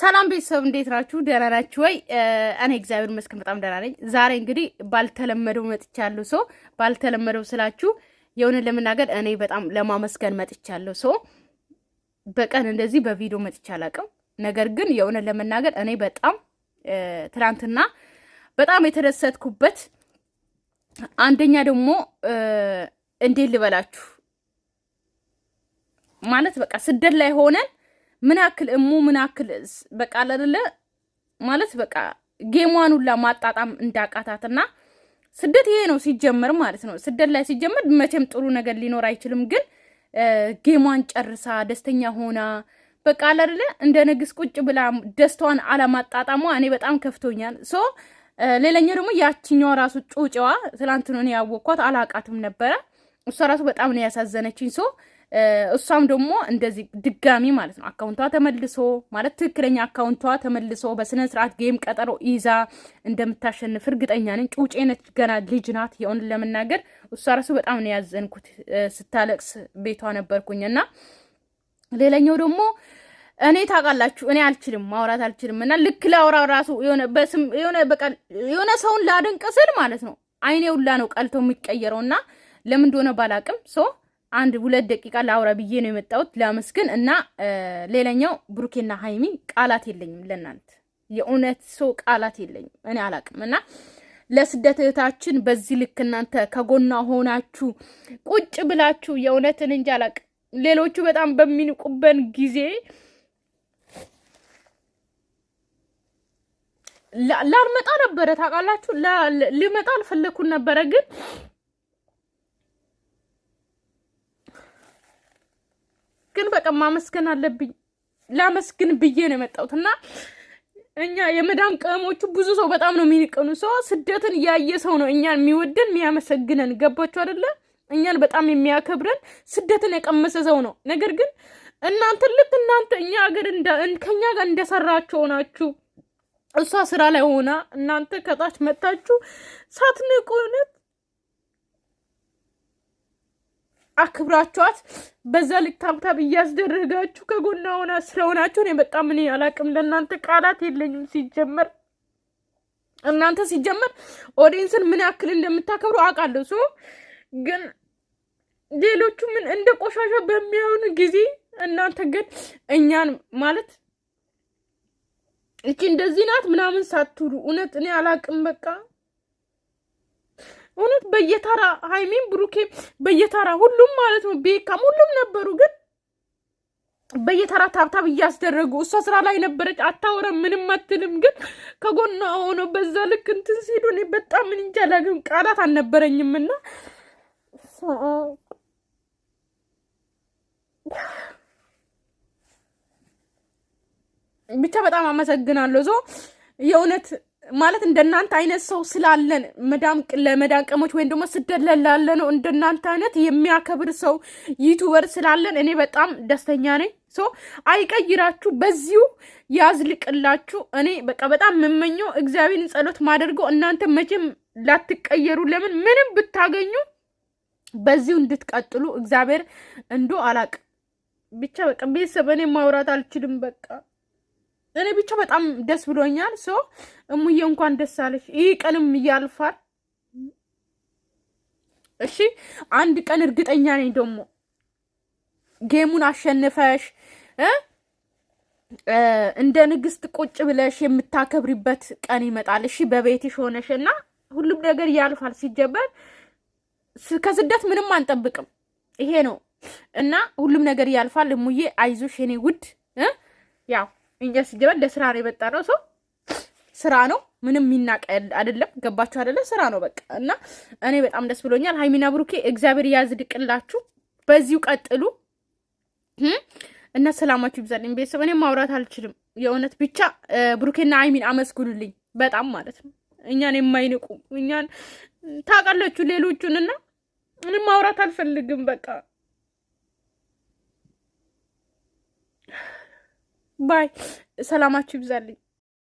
ሰላም ቤተሰብ እንዴት ናችሁ? ደህና ናችሁ ወይ? እኔ እግዚአብሔር ይመስገን በጣም ደህና ነኝ። ዛሬ እንግዲህ ባልተለመደው መጥቻለሁ። ባልተለመደው ስላችሁ የሆነ ለመናገር እኔ በጣም ለማመስገን መጥቻለሁ። በቀን እንደዚህ በቪዲዮ መጥቻ አላውቅም። ነገር ግን የሆነ ለመናገር እኔ በጣም ትናንትና በጣም የተደሰትኩበት አንደኛ ደግሞ እንዴት ልበላችሁ ማለት በቃ ስደት ላይ ሆነን ምን ያክል ምን ያክል በቃ አይደለ ማለት በቃ ጌሟን ሁላ ማጣጣም እንዳቃታትና ስደት ይሄ ነው ሲጀመር ማለት ነው። ስደት ላይ ሲጀመር መቼም ጥሩ ነገር ሊኖር አይችልም። ግን ጌሟን ጨርሳ ደስተኛ ሆና በቃ አይደለ እንደ ንግስ ቁጭ ብላ ደስታዋን አለማጣጣሟ እኔ በጣም ከፍቶኛል። ሌላኛው ደግሞ ያቺኛው ራሱ ጩጬዋ ትላንት ነው ያወቅኳት፣ አላቃትም ነበረ። እሷ ራሱ በጣም ነው ያሳዘነችኝ። እሷም ደግሞ እንደዚህ ድጋሚ ማለት ነው አካውንቷ ተመልሶ ማለት ትክክለኛ አካውንቷ ተመልሶ በስነ ስርዓት ጌም ቀጠሮ ይዛ እንደምታሸንፍ እርግጠኛ ነኝ። ጩጬ ነች፣ ገና ልጅ ናት። የሆነ ለመናገር እሷ ራሱ በጣም ነው ያዘንኩት። ስታለቅስ ቤቷ ነበርኩኝና ሌላኛው ደግሞ እኔ ታውቃላችሁ እኔ አልችልም ማውራት አልችልም እና ልክ ላውራው ራሱ የሆነ በስም የሆነ ሰውን ላደንቅ ስል ማለት ነው አይኔ ሁላ ነው ቀልቶ የሚቀየረውና ለምን እንደሆነ ባላቅም አንድ 2 ደቂቃ ላውራ ብዬ ነው የመጣሁት ላመስግን እና ሌላኛው ብሩኬና ሃይሚ ቃላት የለኝም ለናንተ የእውነት ቃላት የለኝም እኔ አላቅም እና ለስደት እህታችን በዚህ ልክ እናንተ ከጎና ሆናችሁ ቁጭ ብላችሁ የእውነትን እንጂ አላቅም ሌሎቹ በጣም በሚንቁበን ጊዜ ላልመጣ ነበረ ታውቃላችሁ ልመጣ አልፈለኩን ነበረ ግን በቃ ማመስገን አለብኝ ላመስግን ብዬ ነው የመጣሁትና እኛ የመዳም ቀሞቹ ብዙ ሰው በጣም ነው የሚንቀኑ ስደትን ያየ ሰው ነው እኛን የሚወደን የሚያመሰግነን ገባችሁ አይደለ እኛን በጣም የሚያከብረን ስደትን የቀመሰ ሰው ነው ነገር ግን እናንተ ልክ እናንተ እኛ ሀገር ከኛ ጋር እንደሰራችሁ ናችሁ እሷ ስራ ላይ ሆና እናንተ ከታች መጣችሁ ሳትንቁነት አክብራችኋት በዛ ልክ ታብታብ እያስደረጋችሁ ከጎና ሆና ስለሆናችሁ እኔ በጣም እኔ አላቅም ለእናንተ ቃላት የለኝም ሲጀመር እናንተ ሲጀመር ኦዲየንስን ምን ያክል እንደምታከብሩ አውቃለሁ ግን ሌሎቹ ምን እንደ ቆሻሻ በሚያዩን ጊዜ እናንተ ግን እኛን ማለት እቺ እንደዚህ ናት ምናምን ሳትሉ እውነት እኔ አላቅም በቃ እውነት በየተራ ሃይሚን ብሩኬ በየተራ ሁሉም ማለት ነው ቤካም ሁሉም ነበሩ ግን በየተራ ታብታብ እያስደረጉ እሷ ስራ ላይ ነበረች አታወራም ምንም አትልም ግን ከጎኗ ሆኖ በዛ ልክ እንትን ሲሉ እኔ በጣም ምን እንጃላግም ቃላት አልነበረኝምና ብቻ በጣም አመሰግናለሁ የእውነት ማለት እንደናንተ አይነት ሰው ስላለን ለመዳንቀሞች ወይም ደግሞ ስደት ላለ ነው እንደናንተ አይነት የሚያከብር ሰው ዩቲዩበር ስላለን እኔ በጣም ደስተኛ ነኝ አይቀይራችሁ በዚሁ ያዝልቅላችሁ እኔ በቃ በጣም መመኘው እግዚአብሔርን ጸሎት ማደርገው እናንተ መቼም ላትቀየሩ ለምን ምንም ብታገኙ በዚሁ እንድትቀጥሉ እግዚአብሔር አላቅ ብቻ በቃ ቤተሰብ እኔ ማውራት አልችልም በቃ እኔ ብቻ በጣም ደስ ብሎኛል እሙዬ እንኳን ደስ አለሽ ይሄ ቀንም ያልፋል እሺ አንድ ቀን እርግጠኛ ነኝ ደግሞ ጌሙን አሸንፈሽ እንደ ንግስት ቁጭ ብለሽ የምታከብሪበት ቀን ይመጣል እሺ በቤትሽ ሆነሽና ሁሉም ነገር ያልፋል ሲጀበር ከስደት ምንም አንጠብቅም ይሄ ነው እና ሁሉም ነገር ያልፋል እሙዬ አይዞሽ የኔ ውድ ያው እኛ ሲጀመር ለስራ ነው የመጣነው ስራ ነው ምንም ሚናቀ አይደለም ገባችሁ አይደለ ስራ ነው በቃ እና እኔ በጣም ደስ ብሎኛል ሃይሚና ብሩኬ እግዚአብሔር ያዝድቅላችሁ በዚሁ ቀጥሉ እና ሰላማችሁ ይብዛልኝ ቤተሰብ እኔ ማውራት አልችልም የእውነት ብቻ ብሩኬና ሃይሚን አመስግኑልኝ በጣም ማለት ነው እኛን የማይንቁ እኛን ታውቃላችሁ ሌሎቹንና እኔ ማውራት አልፈልግም በቃ ባይ ሰላማችሁ ይብዛልኝ